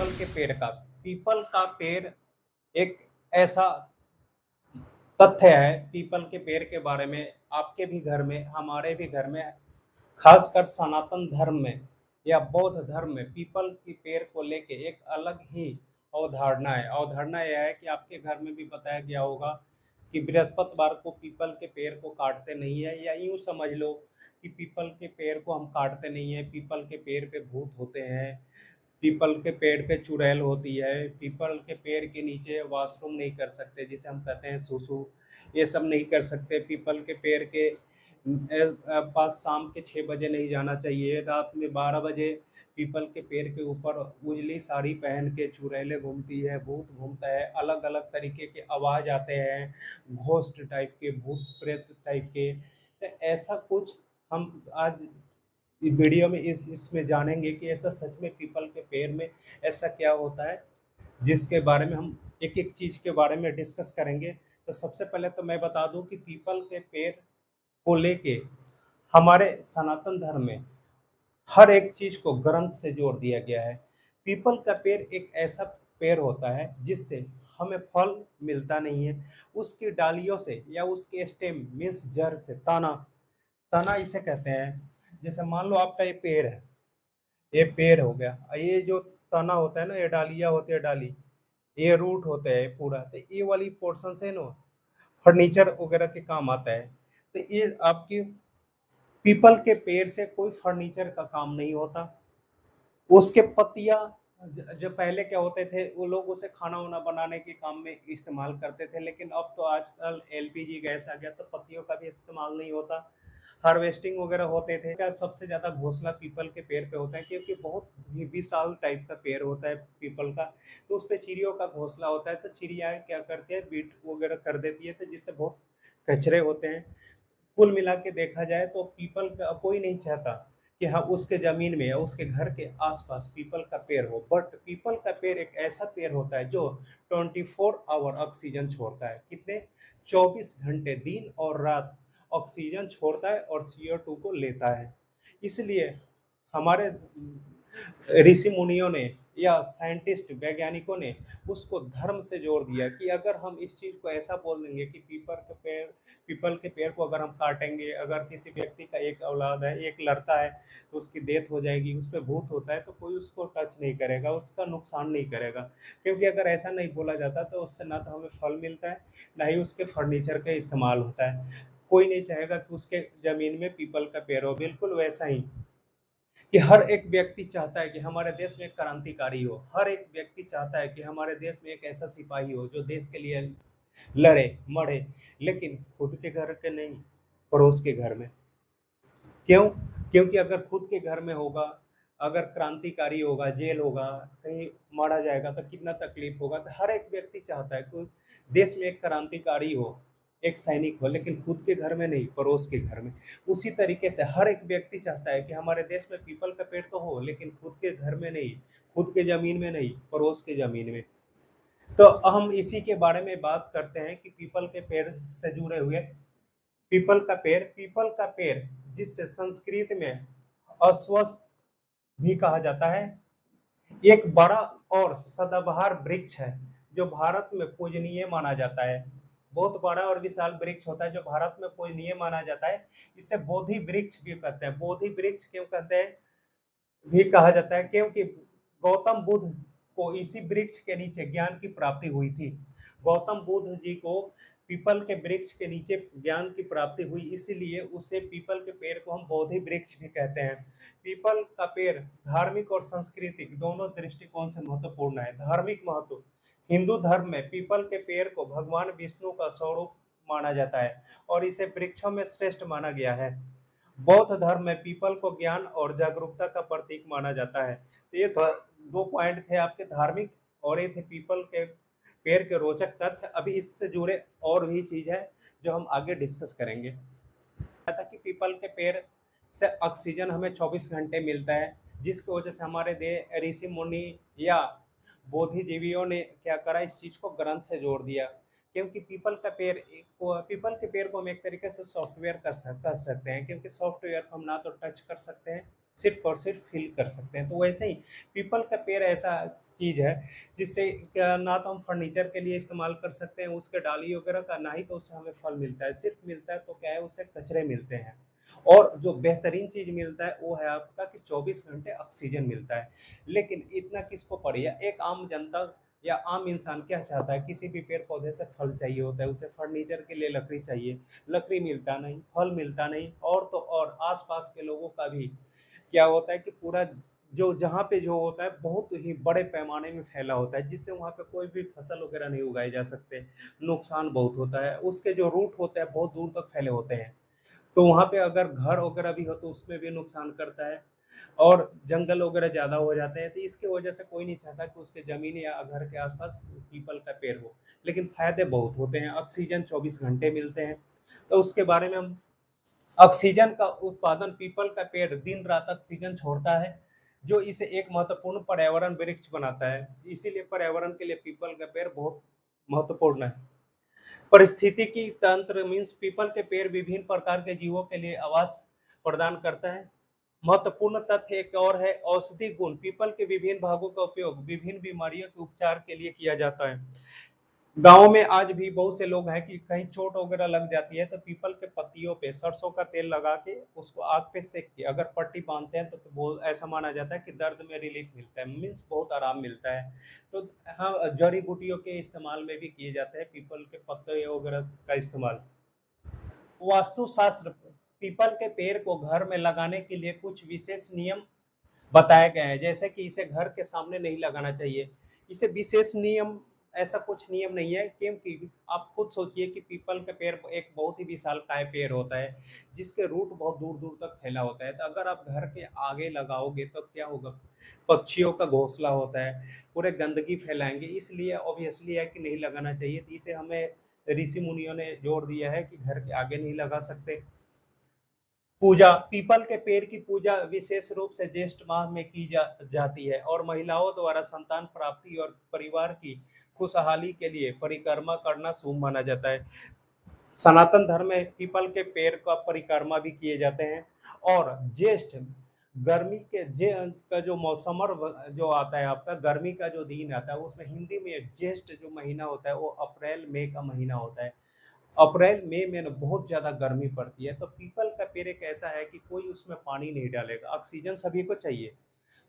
People के पेड़ का। पीपल का पेड़ एक ऐसा तथ्य है पीपल के पेड़ के बारे में, आपके भी घर में, हमारे भी घर में, खासकर सनातन धर्म में या बौद्ध धर्म में पीपल के पेड़ को लेके एक अलग ही अवधारणा है। अवधारणा यह है कि आपके घर में भी बताया गया होगा कि बृहस्पतिवार को पीपल के पेड़ को काटते नहीं है, या यूं समझ लो कि पीपल के पेड़ को हम काटते नहीं है। पीपल के पेड़ पे भूत होते हैं, पीपल के पेड़ पे चुड़ैल होती है, पीपल के पेड़ के नीचे वॉशरूम नहीं कर सकते जिसे हम कहते हैं सुसु, ये सब नहीं कर सकते। पीपल के पेड़ के पास शाम के 6 बजे नहीं जाना चाहिए। रात में 12 बजे पीपल के पेड़ के ऊपर उजली साड़ी पहन के चुड़ैलें घूमती है, भूत घूमता है, अलग अलग तरीके के आवाज आते हैं, घोस्ट टाइप के, भूत प्रेत टाइप के। तो ऐसा कुछ हम आज इस वीडियो में इसमें जानेंगे कि ऐसा सच में पीपल के पेड़ में ऐसा क्या होता है, जिसके बारे में हम एक एक चीज के बारे में डिस्कस करेंगे। तो सबसे पहले तो मैं बता दूं कि पीपल के पेड़ को लेके हमारे सनातन धर्म में हर एक चीज को ग्रंथ से जोड़ दिया गया है। पीपल का पेड़ एक ऐसा पेड़ होता है जिससे हमें फल मिलता नहीं है, उसकी डालियों से या उसके स्टेम मीन्स जड़ से, तना, तना इसे कहते हैं। जैसे मान लो आपका ये पेड़ है, ये पेड़ हो गया, ये जो तना होता है ना, ये डालियां होती है, डाली, ये रूट होता है पूरा, तो ये वाली पोर्शन से ना फर्नीचर वगैरह के काम आता है। तो ये आपकी पीपल के पेड़ से कोई फर्नीचर का काम नहीं होता। उसके पत्तियां जो पहले क्या होते थे, वो लोग उसे खाना वाना बनाने के काम में इस्तेमाल करते थे, लेकिन अब तो आजकल एलपीजी गैस आ गया तो पत्तियों का भी इस्तेमाल नहीं होता, हार्वेस्टिंग वगैरह होते थे। क्या सबसे ज्यादा घोंसला पीपल के पेड़ पे होता है, क्योंकि बहुत ही विशाल टाइप का पेड़ होता है पीपल का, तो उस पे चिड़ियों का घोंसला होता है। तो चिड़िया क्या करती है, बीट वगैरह कर देती है, तो जिससे बहुत कचरे होते हैं। कुल मिला के देखा जाए तो पीपल का कोई नहीं चाहता कि हाँ उसके जमीन में या उसके घर के आसपास पीपल का पेड़ हो, बट पीपल का पेड़ एक ऐसा पेड़ होता है जो 24 आवर ऑक्सीजन छोड़ता है। कितने? 24 घंटे दिन और रात ऑक्सीजन छोड़ता है और CO2 को लेता है। इसलिए हमारे ऋषि मुनियों ने या साइंटिस्ट वैज्ञानिकों ने उसको धर्म से जोड़ दिया कि अगर हम इस चीज को ऐसा बोल देंगे कि पीपल के पेड़ को अगर हम काटेंगे, अगर किसी व्यक्ति का एक औलाद है, एक लड़का है, तो उसकी डेथ हो जाएगी, उस पर भूत होता है, तो कोई उसको टच नहीं करेगा, उसका नुकसान नहीं करेगा। क्योंकि अगर ऐसा नहीं बोला जाता तो उससे ना तो हमें फल मिलता है, ना ही उसके फर्नीचर का इस्तेमाल होता है। कोई नहीं चाहेगा कि उसके जमीन में पीपल का पेड़ हो। बिल्कुल वैसा ही कि हर एक व्यक्ति चाहता है कि हमारे देश में एक क्रांतिकारी हो, हर एक व्यक्ति चाहता है कि हमारे देश में एक ऐसा सिपाही हो जो देश के लिए लड़े मरे, लेकिन खुद के घर के नहीं, पड़ोस के घर में। क्यों? क्योंकि अगर खुद के घर में होगा, अगर क्रांतिकारी होगा, जेल होगा, कहीं मारा जाएगा तो कितना तकलीफ होगा। तो हर एक व्यक्ति चाहता है कि देश में एक क्रांतिकारी हो, एक सैनिक हो, लेकिन खुद के घर में नहीं, पड़ोस के घर में। उसी तरीके से हर एक व्यक्ति चाहता है कि हमारे देश में पीपल का पेड़ तो हो, लेकिन खुद के घर में नहीं, खुद के जमीन में नहीं, पड़ोस के जमीन में। तो हम इसी के बारे में बात करते हैं कि पीपल के पेड़ से जुड़े हुए पीपल का पेड़ जिससे संस्कृत में अश्वत्थ भी कहा जाता है, एक बड़ा और सदाबहार वृक्ष है जो भारत में पूजनीय माना जाता है। बहुत बड़ा और विशाल वृक्ष होता है जो भारत में पूजनीय माना जाता है। इसे बोधि वृक्ष भी कहते हैं। बोधि वृक्ष क्यों कहते हैं भी कहा जाता है, क्योंकि गौतम बुद्ध को इसी वृक्ष के नीचे ज्ञान की प्राप्ति हुई थी। गौतम बुद्ध जी को पीपल के वृक्ष के नीचे ज्ञान की प्राप्ति हुई, इसीलिए उसे पीपल के पेड़ को हम बोधि वृक्ष भी कहते हैं। पीपल का पेड़ धार्मिक और सांस्कृतिक दोनों दृष्टिकोण से महत्वपूर्ण है। धार्मिक महत्व, हिंदू धर्म में पीपल के पेड़ को भगवान विष्णु का स्वरूप माना जाता है और इसे वृक्षों में श्रेष्ठ माना गया है। बौद्ध धर्म में पीपल को ज्ञान और जागरूकता का प्रतीक माना जाता है। तो ये दो पॉइंट थे आपके धार्मिक, और ये थे पीपल के पेड़ के रोचक तथ्य। अभी इससे जुड़े और भी चीज है जो हम आगे डिस्कस करेंगे। था कि पीपल के पेड़ से ऑक्सीजन हमें 24 घंटे मिलता है, जिसकी वजह से हमारे ऋषि मुनि या बोधिजीवियों ने क्या करा, इस चीज को ग्रंथ से जोड़ दिया। क्योंकि पीपल के पेड़ को हम एक तरीके से सॉफ्टवेयर कर सकते हैं, क्योंकि सॉफ्टवेयर को हम ना तो टच कर सकते हैं, सिर्फ और सिर्फ फील कर सकते हैं। तो वैसे ही पीपल का पेड़ ऐसा चीज़ है जिससे क्या ना तो हम फर्नीचर के लिए इस्तेमाल कर सकते हैं उसके डाली वगैरह का, ना ही तो उससे हमें फल मिलता है, सिर्फ मिलता है तो क्या है उससे कचरे मिलते हैं। और जो बेहतरीन चीज़ मिलता है वो है आपका कि 24 घंटे ऑक्सीजन मिलता है। लेकिन इतना किसको पड़े, या एक आम जनता या आम इंसान क्या चाहता है, किसी भी पेड़ पौधे से फल चाहिए होता है, उसे फर्नीचर के लिए लकड़ी चाहिए, लकड़ी मिलता नहीं, फल मिलता नहीं, और तो और आसपास के लोगों का भी क्या होता है कि पूरा जो जहाँ पे जो होता है बहुत ही बड़े पैमाने में फैला होता है, जिससे वहाँ पे कोई भी फसल वगैरह नहीं उगाए जा सकते, नुकसान बहुत होता है, उसके जो रूट होते हैं बहुत दूर तक फैले होते हैं। तो वहाँ पे अगर घर वगैरह भी हो तो उसमें भी नुकसान करता है, और जंगल वगैरह ज़्यादा हो जाते हैं, तो इसकी वजह से कोई नहीं चाहता कि उसके ज़मीन या घर के आसपास पीपल का पेड़ हो। लेकिन फ़ायदे बहुत होते हैं, ऑक्सीजन 24 घंटे मिलते हैं। तो उसके बारे में हम, ऑक्सीजन का उत्पादन पीपल का पेड़ दिन रात ऑक्सीजन छोड़ता है, जो इसे एक महत्वपूर्ण पर्यावरण वृक्ष बनाता है। इसीलिए पर्यावरण के लिए पीपल का पेड़ बहुत महत्वपूर्ण है। पारिस्थितिकी तंत्र मीन्स पीपल के पेड़ विभिन्न प्रकार के जीवों के लिए आवास प्रदान करता है। महत्वपूर्ण तथ्य एक और है औषधि गुण। पीपल के विभिन्न भागों का उपयोग विभिन्न बीमारियों के उपचार के लिए किया जाता है। गाँव में आज भी बहुत से लोग हैं कि कहीं चोट वगैरह लग जाती है तो पीपल के पत्तियों पे सरसों का तेल लगा के उसको आग पे सेक के अगर पट्टी बांधते हैं तो वो ऐसा माना जाता है कि दर्द में रिलीफ मिलता है, मीन्स बहुत आराम मिलता है। तो हाँ, जड़ी बूटियों के इस्तेमाल में भी किए जाते हैं पीपल के पत्ते वगैरह का इस्तेमाल। वास्तुशास्त्र, पीपल के पेड़ को घर में लगाने के लिए कुछ विशेष नियम बताए गए हैं, जैसे कि इसे घर के सामने नहीं लगाना चाहिए। इसे विशेष नियम, ऐसा कुछ नियम नहीं है, क्योंकि आप खुद सोचिए कि पीपल का पेड़ एक बहुत ही विशालकाय पेड़ होता है जिसके रूट बहुत दूर दूर तक फैला होता है। तो अगर आप घर के आगे लगाओगे तो क्या होगा, पक्षियों का घोंसला होता है, पूरे गंदगी फैलाएंगे, इसलिए ऑब्वियसली है कि नहीं लगाना चाहिए। तो इसे हमें ऋषि मुनियों ने जोर दिया है कि घर के आगे नहीं लगा सकते। पूजा, पीपल के पेड़ की पूजा विशेष रूप से ज्येष्ठ माह में की जाती है और महिलाओं द्वारा संतान प्राप्ति और परिवार की खुशहाली के लिए परिक्रमा करना शुभ माना जाता है। सनातन धर्म में पीपल के पेड़ का परिक्रमा भी किए जाते हैं। और ज्येष्ठ, गर्मी के का जो मौसम और जो आता है आपका गर्मी का जो दिन आता है उसमें हिंदी में ज्येष्ठ जो महीना होता है वो अप्रैल मई का महीना होता है। अप्रैल मई में ना बहुत ज़्यादा गर्मी पड़ती है, तो पीपल का पेड़ एक ऐसा है कि कोई उसमें पानी नहीं डालेगा, ऑक्सीजन सभी को चाहिए।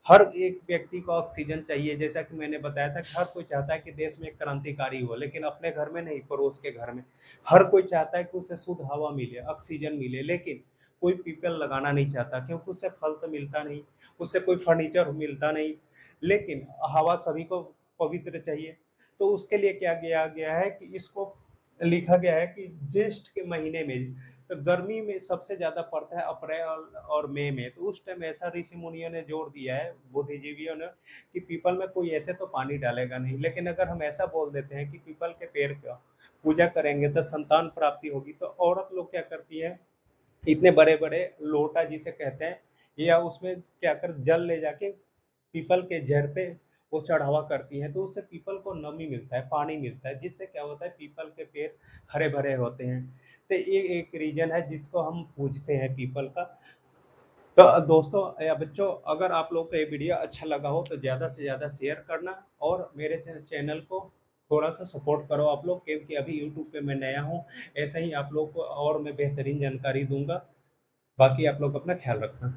हर एक व्यक्ति को ऑक्सीजन चाहिए, जैसा कि मैंने बताया था कि हर कोई चाहता है कि देश में एक क्रांतिकारी हो, लेकिन अपने घर में नहीं, पड़ोस के घर में। हर कोई चाहता है कि उसे शुद्ध हवा मिले, ऑक्सीजन मिले, लेकिन कोई पीपल लगाना नहीं चाहता, क्योंकि उससे फल तो मिलता नहीं, उससे कोई फर्नीचर मिलता नहीं, लेकिन हवा सभी को पवित्र चाहिए। तो उसके लिए क्या किया गया है कि इसको लिखा गया है कि ज्येष्ठ के महीने में, तो गर्मी में सबसे ज़्यादा पड़ता है अप्रैल और मई में, तो उस टाइम ऐसा ऋषि मुनियों ने जोर दिया है, बुद्धिजीवियों ने, कि पीपल में कोई ऐसे तो पानी डालेगा नहीं। लेकिन अगर हम ऐसा बोल देते हैं कि पीपल के पेड़ का पूजा करेंगे तो संतान प्राप्ति होगी, तो औरत लोग क्या करती है, इतने बड़े बड़े लोटा जिसे कहते हैं, या उसमें क्या कर जल ले जाके पीपल के जड़ पे वो चढ़ावा करती हैं, तो उससे पीपल को नमी मिलता है, पानी मिलता है, जिससे क्या होता है पीपल के पेड़ हरे भरे होते हैं। तो ये एक रीजन है जिसको हम पूजते हैं पीपल का। तो दोस्तों या बच्चों, अगर आप लोग को ये वीडियो अच्छा लगा हो तो ज़्यादा से ज़्यादा शेयर करना, और मेरे चैनल को थोड़ा सा सपोर्ट करो आप लोग, क्योंकि अभी यूट्यूब पे मैं नया हूँ। ऐसे ही आप लोग को और मैं बेहतरीन जानकारी दूंगा। बाकी आप लोग अपना ख्याल रखना।